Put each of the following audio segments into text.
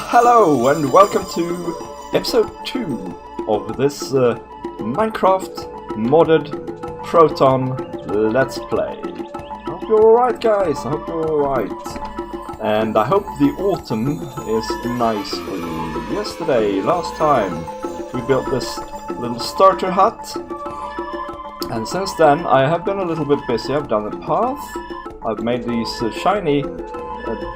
hello and welcome to episode 2 of this Minecraft Modded Proton Let's Play. I hope you're alright, guys, I hope you're alright. And I hope the autumn is nice for you. Yesterday, last time, we built this little starter hut. And since then, I have been a little bit busy. I've done the path. I've made these shiny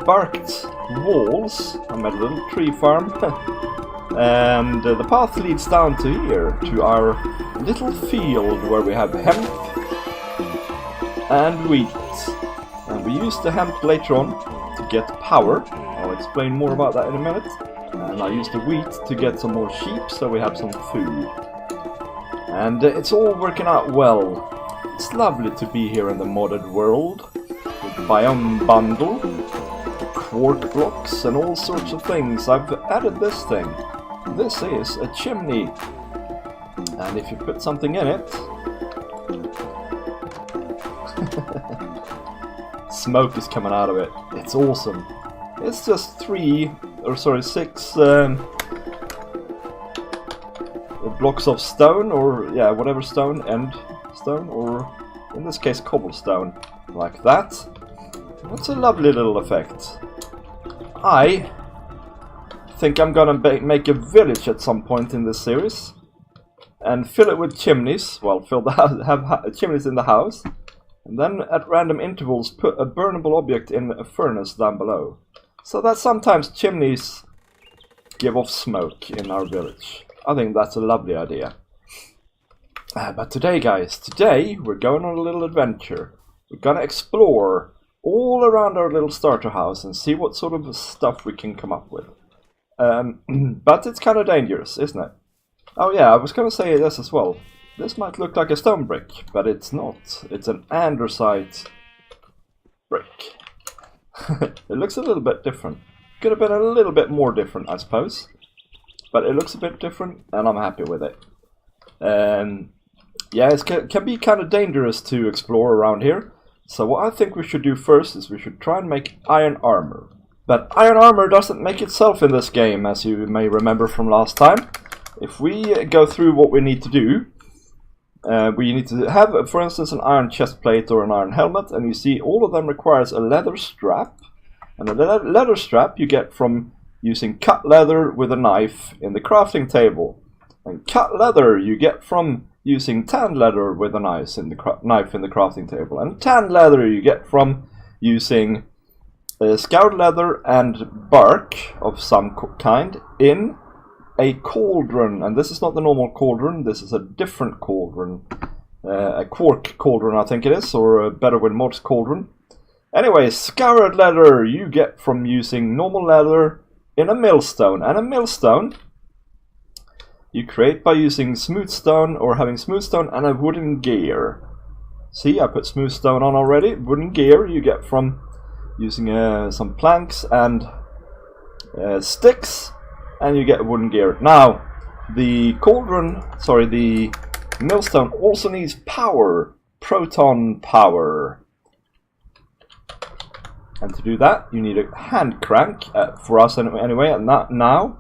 barked walls. I made a little tree farm. And the path leads down to here, to our little field where we have hemp and wheat. And we use the hemp later on to get power. I'll explain more about that in a minute. And I use the wheat to get some more sheep, so we have some food. And it's all working out well. It's lovely to be here in the modded world. With Biome Bundle, Quark blocks and all sorts of things. I've added this thing. This is a chimney. And if you put something in it... smoke is coming out of it. It's awesome. It's just 6 blocks of stone, or yeah, whatever stone, end stone, or in this case cobblestone, like that. That's a lovely little effect. I think I'm gonna make a village at some point in this series and fill it with chimneys. Well, fill the house, have chimneys in the house, and then at random intervals put a burnable object in a furnace down below, so that sometimes chimneys give off smoke in our village. I think that's a lovely idea. But today, guys, we're going on a little adventure. We're gonna explore all around our little starter house and see what sort of stuff we can come up with. But it's kind of dangerous, isn't it? Oh yeah, I was gonna say this as well. This might look like a stone brick, but it's not. It's an andersite brick. It looks a little bit different. Could have been a little bit more different, I suppose. But it looks a bit different, and I'm happy with it. Yeah, it can be kind of dangerous to explore around here. So what I think we should do first is we should try and make iron armor. But iron armor doesn't make itself in this game, as you may remember from last time. If we go through what we need to do, we need to have, for instance, an iron chest plate or an iron helmet, and you see all of them requires a leather strap. And a leather strap you get from using cut leather with a knife in the crafting table. And cut leather you get from using tanned leather with a knife in the crafting table. And tanned leather you get from using scoured leather and bark of some kind in a cauldron. And this is not the normal cauldron, this is a different cauldron. A Quark cauldron, I think it is, or a Biome Mods cauldron. Anyway, scoured leather you get from using normal leather in a millstone. And a millstone you create by using smooth stone, or having smooth stone and a wooden gear. See, I put smooth stone on already. Wooden gear you get from using some planks and sticks, and you get a wooden gear. Now, the millstone also needs power, proton power. And to do that, you need a hand crank, for us anyway, and not now.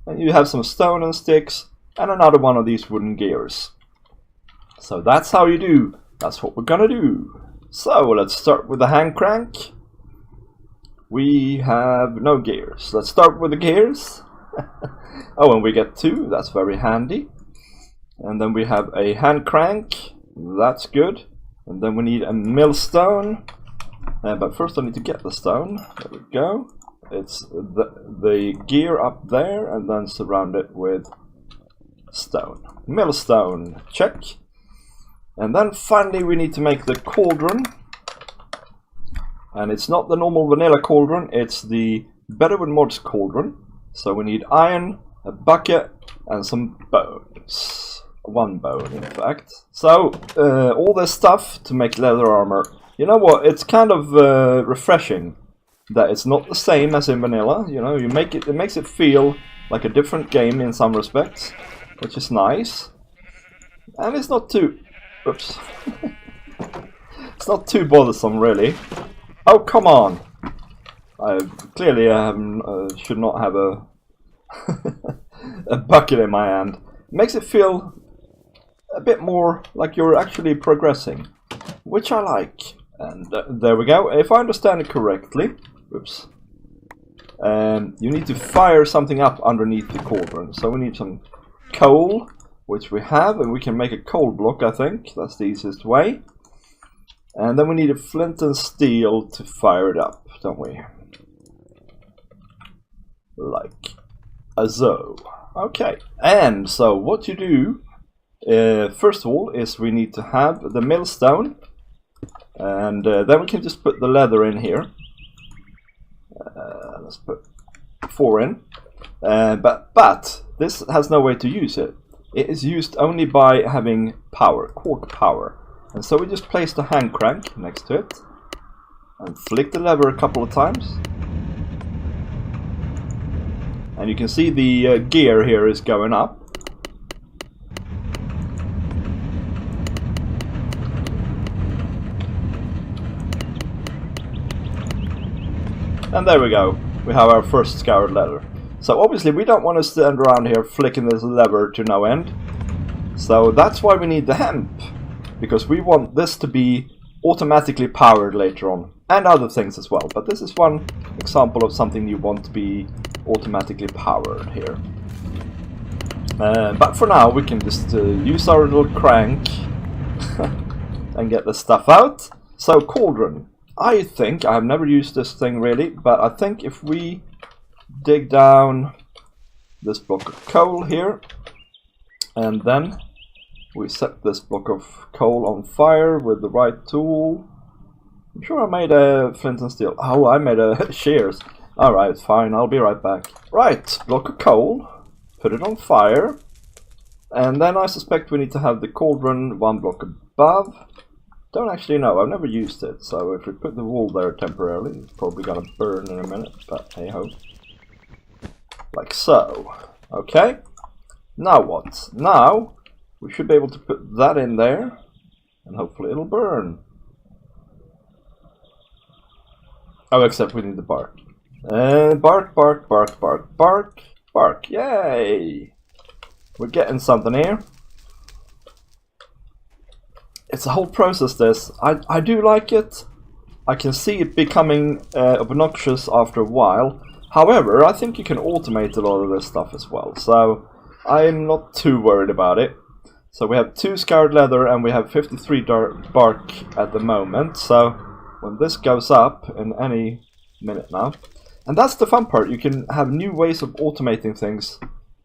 And you have some stone and sticks, and another one of these wooden gears. So that's how you do. That's what we're gonna do. So let's start with the hand crank. We have no gears. Let's start with the gears. Oh, and we get 2. That's very handy. And then we have a hand crank. That's good. And then we need a millstone. But first I need to get the stone. There we go. It's the gear up there, and then surround it with stone. Millstone, check. And then finally we need to make the cauldron. And it's not the normal vanilla cauldron, it's the Biome Mods cauldron. So we need iron, a bucket, and some bones. 1 bone, in fact. So, all this stuff to make leather armor. You know what, it's kind of refreshing that it's not the same as in vanilla. You know, it makes it feel like a different game in some respects, which is nice. And it's not too... oops. It's not too bothersome, really. Oh, come on! I clearly should not have a a bucket in my hand. Makes it feel a bit more like you're actually progressing, which I like. And there we go. If I understand it correctly, oops, you need to fire something up underneath the cauldron. So we need some coal, which we have, and we can make a coal block, I think. That's the easiest way. And then we need a flint and steel to fire it up, don't we? Like so. Okay, and so what you do, first of all, is we need to have the millstone, and then we can just put the leather in here. Let's put 4 in, but this has no way to use it. It is used only by having power, Quark power, and so we just place the hand crank next to it, and flick the lever a couple of times. And you can see the gear here is going up. And there we go. We have our first scoured leather. So obviously we don't want to stand around here flicking this lever to no end. So that's why we need the hemp. Because we want this to be automatically powered later on. And other things as well. But this is one example of something you want to be automatically powered here. But for now we can just use our little crank and get the stuff out. So cauldron. I think, I have never used this thing really, but I think if we dig down this block of coal here, and then we set this block of coal on fire with the right tool. I'm sure I made a flint and steel. Oh, I made a shears. Alright, fine, I'll be right back. Right, block of coal, put it on fire, and then I suspect we need to have the cauldron 1 block above. Don't actually know, I've never used it, so if we put the wool there temporarily, it's probably gonna burn in a minute, but hey ho. Like so. Okay, now what? Now we should be able to put that in there, and hopefully it'll burn. Oh, except we need the bark. Bark, bark, bark, bark, bark, bark, yay! We're getting something here. It's a whole process, this. I do like it. I can see it becoming obnoxious after a while. However, I think you can automate a lot of this stuff as well. So, I'm not too worried about it. So we have 2 scoured leather and we have 53 bark at the moment. So, when this goes up in any minute now. And that's the fun part. You can have new ways of automating things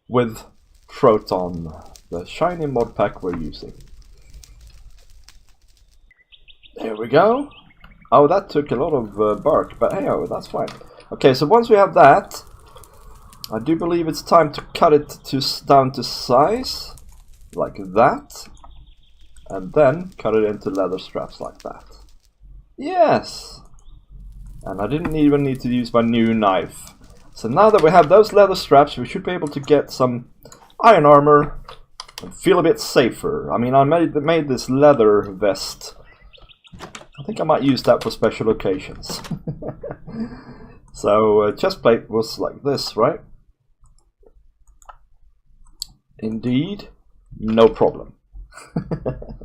with Proton, the shiny mod pack we're using. There we go. Oh, that took a lot of bark, but hey, oh, that's fine. Okay, so once we have that, I do believe it's time to cut it down to size, like that, and then cut it into leather straps like that. Yes! And I didn't even need to use my new knife. So now that we have those leather straps, we should be able to get some iron armor and feel a bit safer. I mean, I made this leather vest. I think I might use that for special occasions. So, chest plate was like this, right? Indeed, no problem.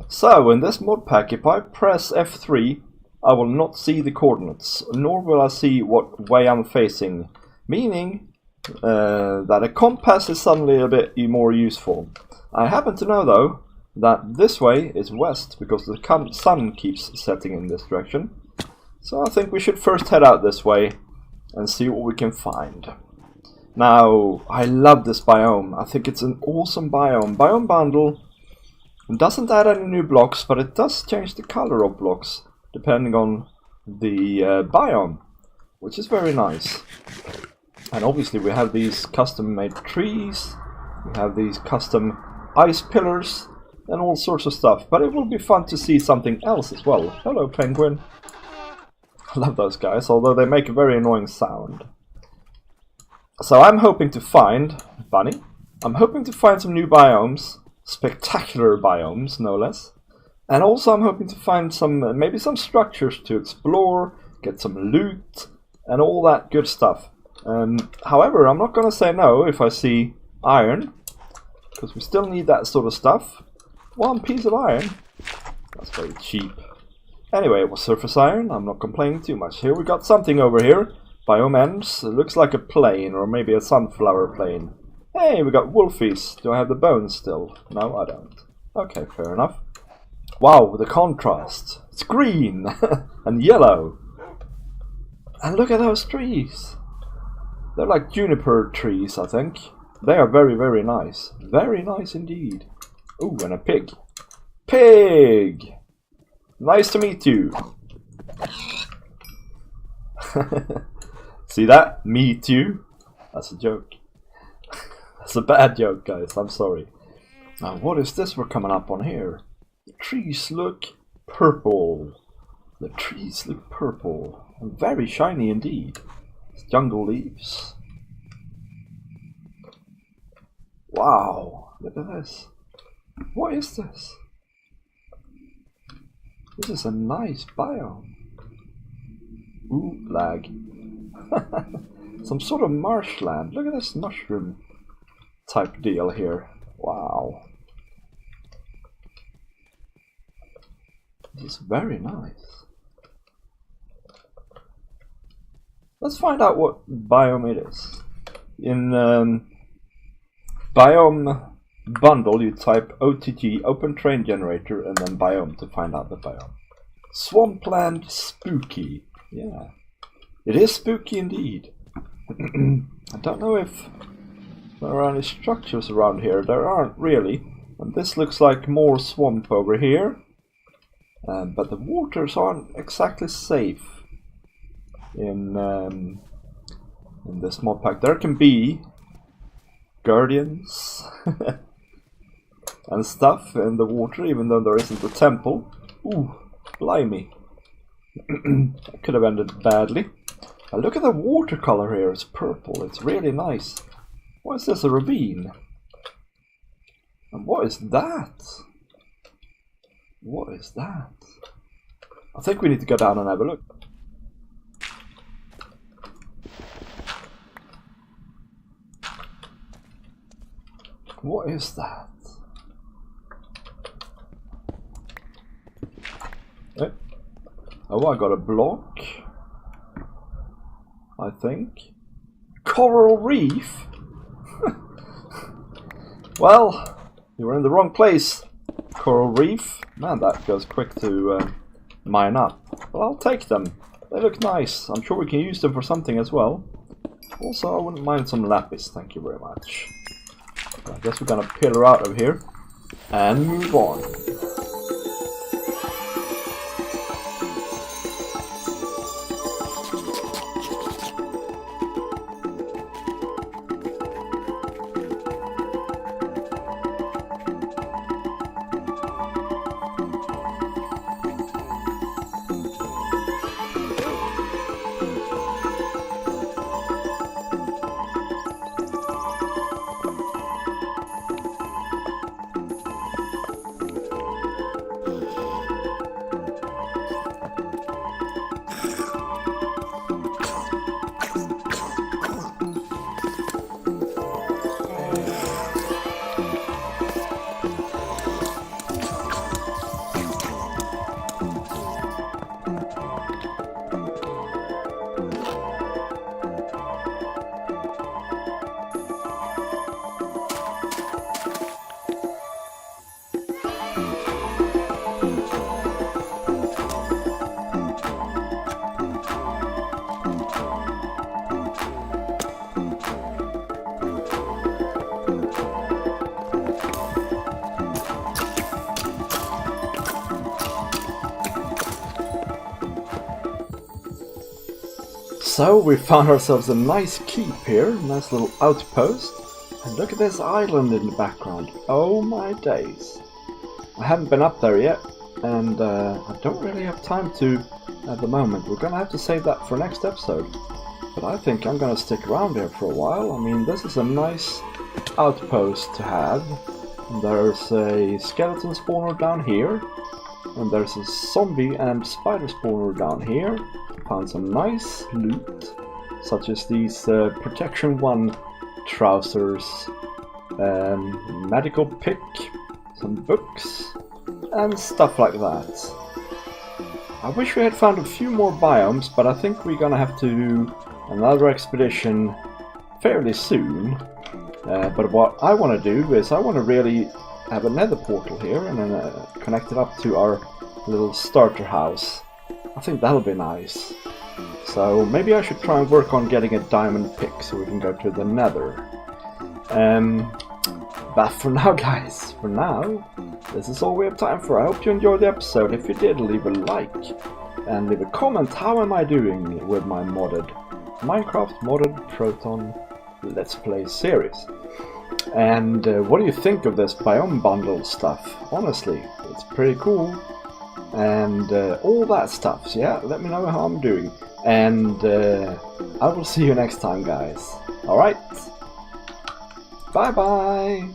So, in this mod pack, if I press F3, I will not see the coordinates, nor will I see what way I'm facing, meaning that a compass is suddenly a bit more useful. I happen to know, though, that this way is west, because the sun keeps setting in this direction. So I think we should first head out this way and see what we can find. Now, I love this biome. I think it's an awesome biome. Biome Bundle doesn't add any new blocks, but it does change the color of blocks depending on the biome, which is very nice. And obviously we have these custom made trees, we have these custom ice pillars, and all sorts of stuff. But it will be fun to see something else as well. Hello, penguin. I love those guys, although they make a very annoying sound. So I'm hoping to find... Bunny? I'm hoping to find some new biomes. Spectacular biomes, no less. And also I'm hoping to find some, maybe some structures to explore, get some loot, and all that good stuff. However, I'm not gonna say no if I see iron, because we still need that sort of stuff. 1 piece of iron. That's very cheap. Anyway, it was surface iron. I'm not complaining too much. Here we got something over here. Biomes. It looks like a plane, or maybe a sunflower plane. Hey, we got wolfies. Do I have the bones still? No, I don't. Okay, fair enough. Wow, the contrast. It's green and yellow. And look at those trees. They're like juniper trees, I think. They are very, very nice. Very nice indeed. Ooh, and a pig. Pig! Nice to meet you. See that? Meet you? That's a joke. That's a bad joke, guys. I'm sorry. Now, what is this we're coming up on here? The trees look purple. The trees look purple. And very shiny indeed. It's jungle leaves. Wow, look at this. What is this? This is a nice biome. Ooh, lag. Some sort of marshland. Look at this mushroom type deal here. Wow. This is very nice. Let's find out what biome it is. In Biome Bundle, you type OTG, Open Train Generator, and then Biome to find out the biome. Swampland Spooky. Yeah. It is spooky indeed. I don't know if there are any structures around here. There aren't really. And this looks like more swamp over here. But the waters aren't exactly safe in this mod pack. There can be guardians and stuff in the water, even though there isn't a temple. Ooh, blimey. That could have ended badly. Now look at the watercolor here, it's purple, it's really nice. What is this, a ravine? And what is that? What is that? I think we need to go down and have a look. What is that? Oh, I got a block. I think. Coral reef? Well, you were in the wrong place. Coral reef. Man, that goes quick to mine up. Well, I'll take them. They look nice. I'm sure we can use them for something as well. Also, I wouldn't mind some lapis. Thank you very much. I guess we're gonna pillar out of here and move on. So we found ourselves a nice keep here, nice little outpost, and look at this island in the background. Oh my days. I haven't been up there yet, and I don't really have time to at the moment. We're gonna have to save that for next episode. But I think I'm gonna stick around here for a while. I mean, this is a nice outpost to have. And there's a skeleton spawner down here, and there's a zombie and spider spawner down here. Found some nice loot. such as these Protection 1 trousers, medical pick, some books, and stuff like that. I wish we had found a few more biomes, but I think we're gonna have to do another expedition fairly soon. But what I want to do is I want to really have a nether portal here and then connect it up to our little starter house. I think that'll be nice. So maybe I should try and work on getting a diamond pick so we can go to the nether. But for now, guys, this is all we have time for. I hope you enjoyed the episode. If you did, leave a like and leave a comment. How am I doing with my Minecraft Modded Proton Let's Play series? And what do you think of this Biome Bundle stuff? Honestly, it's pretty cool. And all that stuff. So yeah, let me know how I'm doing. And I will see you next time, guys. Alright? Bye bye!